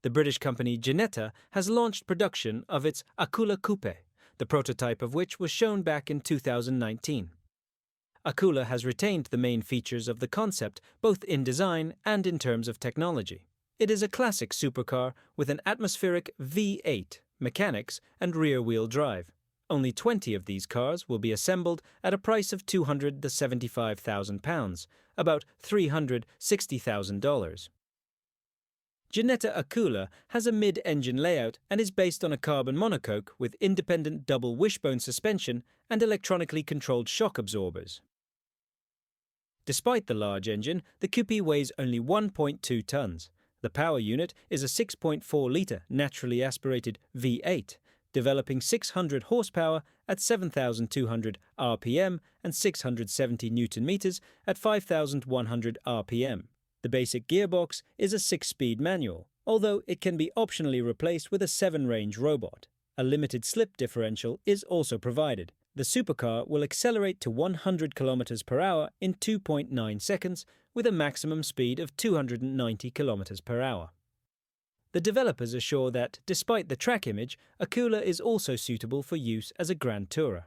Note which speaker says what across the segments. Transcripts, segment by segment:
Speaker 1: the British company Ginetta has launched production of its Akula coupe, the prototype of which was shown back in 2019. Akula has retained the main features of the concept both in design and in terms of technology. It is a classic supercar with an atmospheric V8, mechanics and rear-wheel drive. Only 20 of these cars will be assembled at a price of £275,000, about $360,000. Ginetta Akula has a mid-engine layout and is based on a carbon monocoque with independent double wishbone suspension and electronically controlled shock absorbers. Despite the large engine, the coupe weighs only 1.2 tons. The power unit is a 6.4-litre naturally aspirated V8, developing 600 horsepower at 7,200 RPM and 670 Nm at 5,100 RPM. The basic gearbox is a 6-speed manual, although it can be optionally replaced with a 7-range robot. A limited slip differential is also provided. The supercar will accelerate to 100 km per hour in 2.9 seconds with a maximum speed of 290 km per hour. The developers assure that, despite the track image, Akula is also suitable for use as a grand tourer.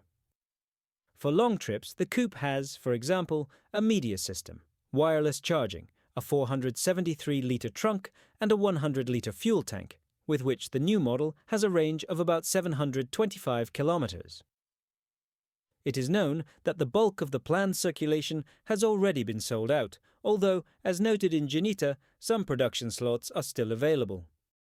Speaker 1: For long trips, the coupe has, for example, a media system, wireless charging, a 473-litre trunk and a 100-litre fuel tank, with which the new model has a range of about 725 kilometers. It is known that the bulk of the planned circulation has already been sold out, although, as noted in Ginetta, some production slots are still available.